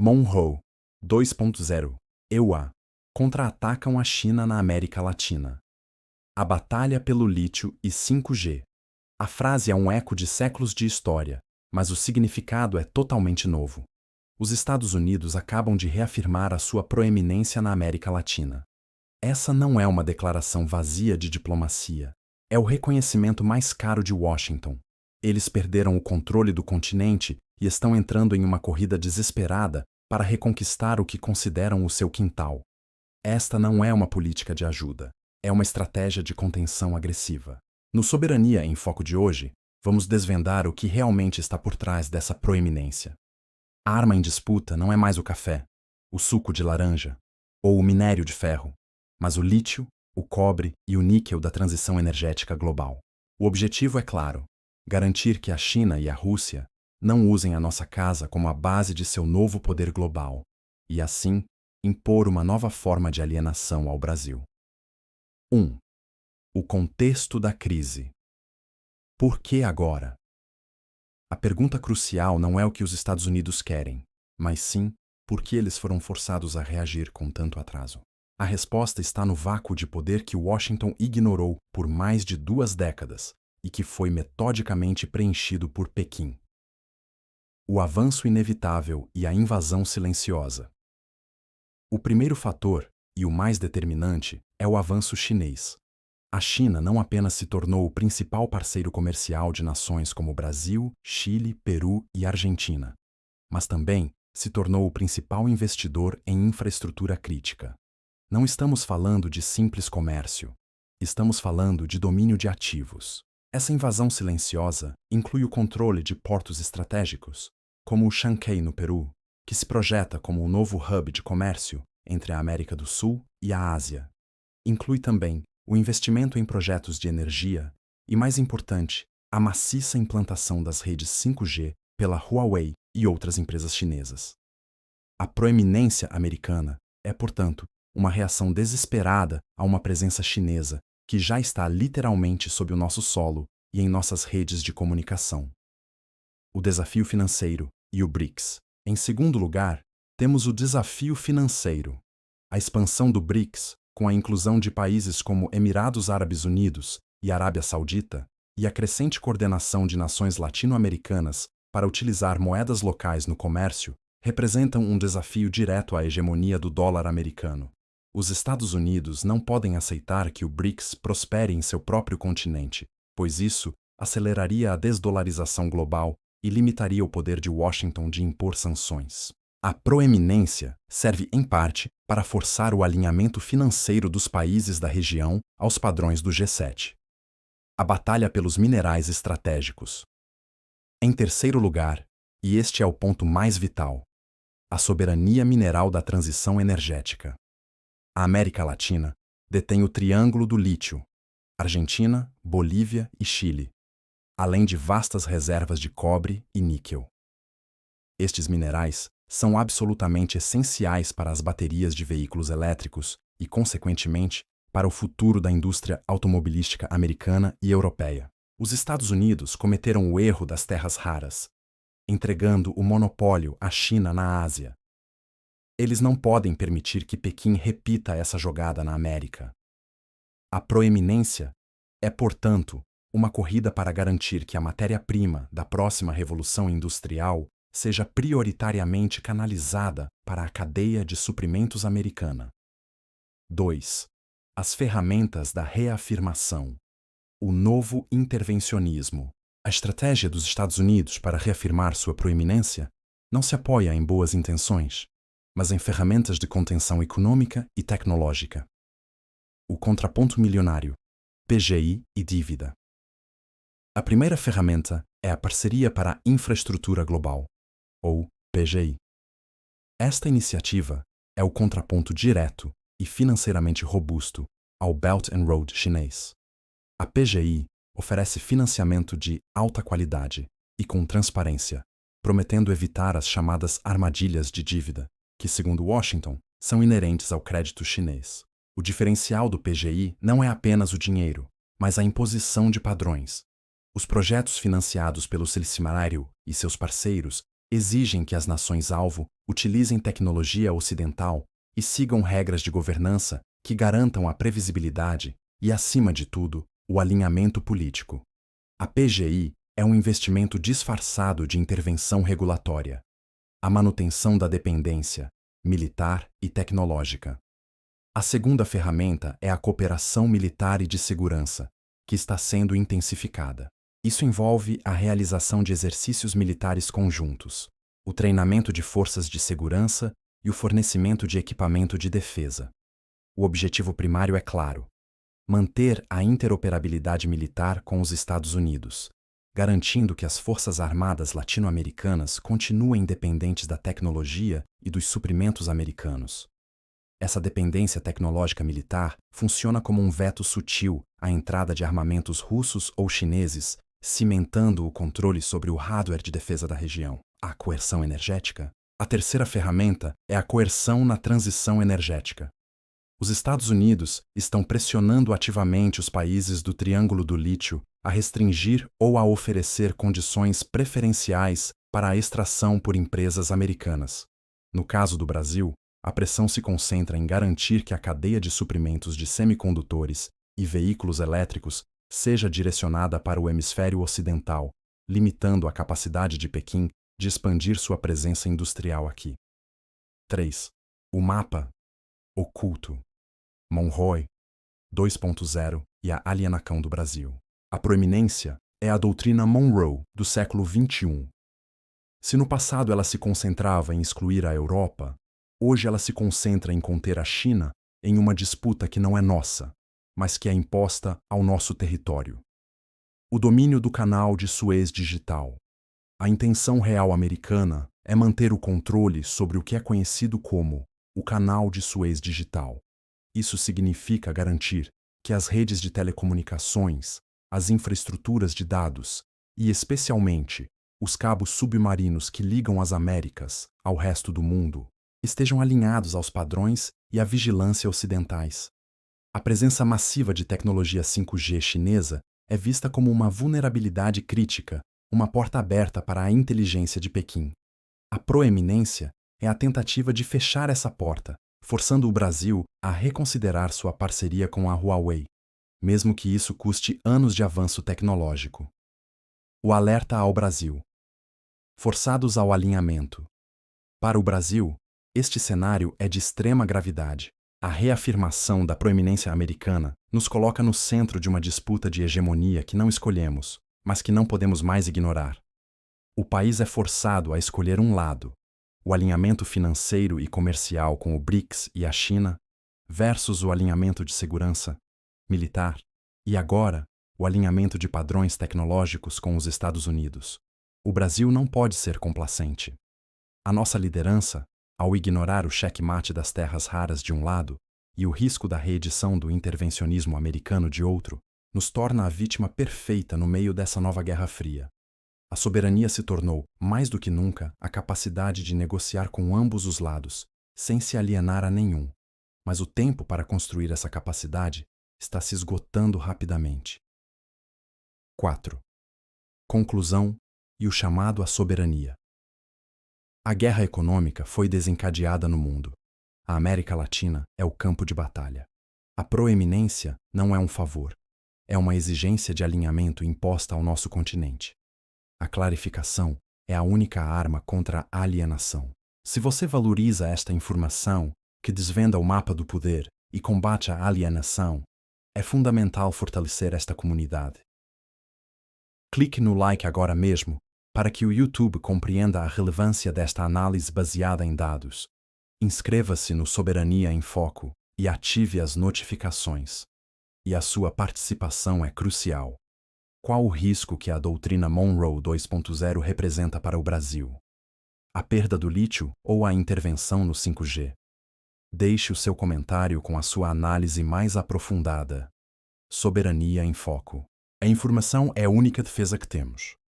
Monroe 2.0 EUA contra-atacam a China na América Latina. A batalha pelo lítio e 5G. A frase é um eco de séculos de história, mas o significado é totalmente novo. Os Estados Unidos acabam de reafirmar a sua proeminência na América Latina. Essa não é uma declaração vazia de diplomacia. É o reconhecimento mais caro de Washington. Eles perderam o controle do continente e estão entrando em uma corrida desesperada para reconquistar o que consideram o seu quintal. Esta não é uma política de ajuda, é uma estratégia de contenção agressiva. No Soberania em Foco de hoje, vamos desvendar o que realmente está por trás dessa proeminência. A arma em disputa não é mais o café, o suco de laranja ou o minério de ferro, mas o lítio, o cobre e o níquel da transição energética global. O objetivo é claro: garantir que a China e a Rússia não usem a nossa casa como a base de seu novo poder global e, assim, impor uma nova forma de alienação ao Brasil. 1. O contexto da crise. Por que agora? A pergunta crucial não é o que os Estados Unidos querem, mas sim por que eles foram forçados a reagir com tanto atraso. A resposta está no vácuo de poder que Washington ignorou por mais de 2 décadas e que foi metodicamente preenchido por Pequim. O avanço inevitável e a invasão silenciosa. O primeiro fator, e o mais determinante, é o avanço chinês. A China não apenas se tornou o principal parceiro comercial de nações como Brasil, Chile, Peru e Argentina, mas também se tornou o principal investidor em infraestrutura crítica. Não estamos falando de simples comércio, estamos falando de domínio de ativos. Essa invasão silenciosa inclui o controle de portos estratégicos, como o Chancay no Peru, que se projeta como um novo hub de comércio entre a América do Sul e a Ásia. Inclui também o investimento em projetos de energia e, mais importante, a maciça implantação das redes 5G pela Huawei e outras empresas chinesas. A proeminência americana é, portanto, uma reação desesperada a uma presença chinesa que já está literalmente sob o nosso solo e em nossas redes de comunicação. O desafio financeiro e o BRICS. Em segundo lugar, temos o desafio financeiro. A expansão do BRICS, com a inclusão de países como Emirados Árabes Unidos e Arábia Saudita, e a crescente coordenação de nações latino-americanas para utilizar moedas locais no comércio, representam um desafio direto à hegemonia do dólar americano. Os Estados Unidos não podem aceitar que o BRICS prospere em seu próprio continente, pois isso aceleraria a desdolarização global e limitaria o poder de Washington de impor sanções. A proeminência serve, em parte, para forçar o alinhamento financeiro dos países da região aos padrões do G7. A batalha pelos minerais estratégicos. Em terceiro lugar, e este é o ponto mais vital, a soberania mineral da transição energética. A América Latina detém o triângulo do lítio: Argentina, Bolívia e Chile, além de vastas reservas de cobre e níquel. Estes minerais são absolutamente essenciais para as baterias de veículos elétricos e, consequentemente, para o futuro da indústria automobilística americana e europeia. Os Estados Unidos cometeram o erro das terras raras, entregando o monopólio à China na Ásia. Eles não podem permitir que Pequim repita essa jogada na América. A proeminência é, portanto, uma corrida para garantir que a matéria-prima da próxima revolução industrial seja prioritariamente canalizada para a cadeia de suprimentos americana. 2. As ferramentas da reafirmação. O novo intervencionismo. A estratégia dos Estados Unidos para reafirmar sua proeminência não se apoia em boas intenções, mas em ferramentas de contenção econômica e tecnológica. O contraponto milionário, PGI e dívida. A primeira ferramenta é a Parceria para a Infraestrutura Global, ou PGI. Esta iniciativa é o contraponto direto e financeiramente robusto ao Belt and Road chinês. A PGI oferece financiamento de alta qualidade e com transparência, prometendo evitar as chamadas armadilhas de dívida, que, segundo Washington, são inerentes ao crédito chinês. O diferencial do PGI não é apenas o dinheiro, mas a imposição de padrões. Os projetos financiados pelo Silicinário e seus parceiros exigem que as nações-alvo utilizem tecnologia ocidental e sigam regras de governança que garantam a previsibilidade e, acima de tudo, o alinhamento político. A PGI é um investimento disfarçado de intervenção regulatória, a manutenção da dependência militar e tecnológica. A segunda ferramenta é a cooperação militar e de segurança, que está sendo intensificada. Isso envolve a realização de exercícios militares conjuntos, o treinamento de forças de segurança e o fornecimento de equipamento de defesa. O objetivo primário é claro: manter a interoperabilidade militar com os Estados Unidos, garantindo que as Forças Armadas latino-americanas continuem dependentes da tecnologia e dos suprimentos americanos. Essa dependência tecnológica militar funciona como um veto sutil à entrada de armamentos russos ou chineses, cimentando o controle sobre o hardware de defesa da região. A coerção energética. A terceira ferramenta é a coerção na transição energética. Os Estados Unidos estão pressionando ativamente os países do Triângulo do Lítio a restringir ou a oferecer condições preferenciais para a extração por empresas americanas. No caso do Brasil, a pressão se concentra em garantir que a cadeia de suprimentos de semicondutores e veículos elétricos seja direcionada para o hemisfério ocidental, limitando a capacidade de Pequim de expandir sua presença industrial aqui. 3. O mapa oculto. Monroe 2.0 e a alienação do Brasil. A proeminência é a doutrina Monroe do século XXI. Se no passado ela se concentrava em excluir a Europa, hoje ela se concentra em conter a China em uma disputa que não é nossa, mas que é imposta ao nosso território. O domínio do canal de Suez digital. A intenção real americana é manter o controle sobre o que é conhecido como o canal de Suez digital. Isso significa garantir que as redes de telecomunicações, as infraestruturas de dados e, especialmente, os cabos submarinos que ligam as Américas ao resto do mundo estejam alinhados aos padrões e à vigilância ocidentais. A presença massiva de tecnologia 5G chinesa é vista como uma vulnerabilidade crítica, uma porta aberta para a inteligência de Pequim. A proeminência é a tentativa de fechar essa porta, forçando o Brasil a reconsiderar sua parceria com a Huawei, mesmo que isso custe anos de avanço tecnológico. O alerta ao Brasil. Forçados ao alinhamento. Para o Brasil, este cenário é de extrema gravidade. A reafirmação da proeminência americana nos coloca no centro de uma disputa de hegemonia que não escolhemos, mas que não podemos mais ignorar. O país é forçado a escolher um lado: o alinhamento financeiro e comercial com o BRICS e a China, versus o alinhamento de segurança militar, e agora, o alinhamento de padrões tecnológicos com os Estados Unidos. O Brasil não pode ser complacente. A nossa liderança, ao ignorar o checkmate das terras raras de um lado e o risco da reedição do intervencionismo americano de outro, nos torna a vítima perfeita no meio dessa nova Guerra Fria. A soberania se tornou, mais do que nunca, a capacidade de negociar com ambos os lados, sem se alienar a nenhum. Mas o tempo para construir essa capacidade está se esgotando rapidamente. 4. Conclusão e o chamado à soberania. A guerra econômica foi desencadeada no mundo. A América Latina é o campo de batalha. A proeminência não é um favor. É uma exigência de alinhamento imposta ao nosso continente. A clarificação é a única arma contra a alienação. Se você valoriza esta informação, que desvenda o mapa do poder e combate a alienação, é fundamental fortalecer esta comunidade. Clique no like agora mesmo para que o YouTube compreenda a relevância desta análise baseada em dados. Inscreva-se no Soberania em Foco e ative as notificações. E a sua participação é crucial. Qual o risco que a doutrina Monroe 2.0 representa para o Brasil? A perda do lítio ou a intervenção no 5G? Deixe o seu comentário com a sua análise mais aprofundada. Soberania em Foco. A informação é a única defesa que temos.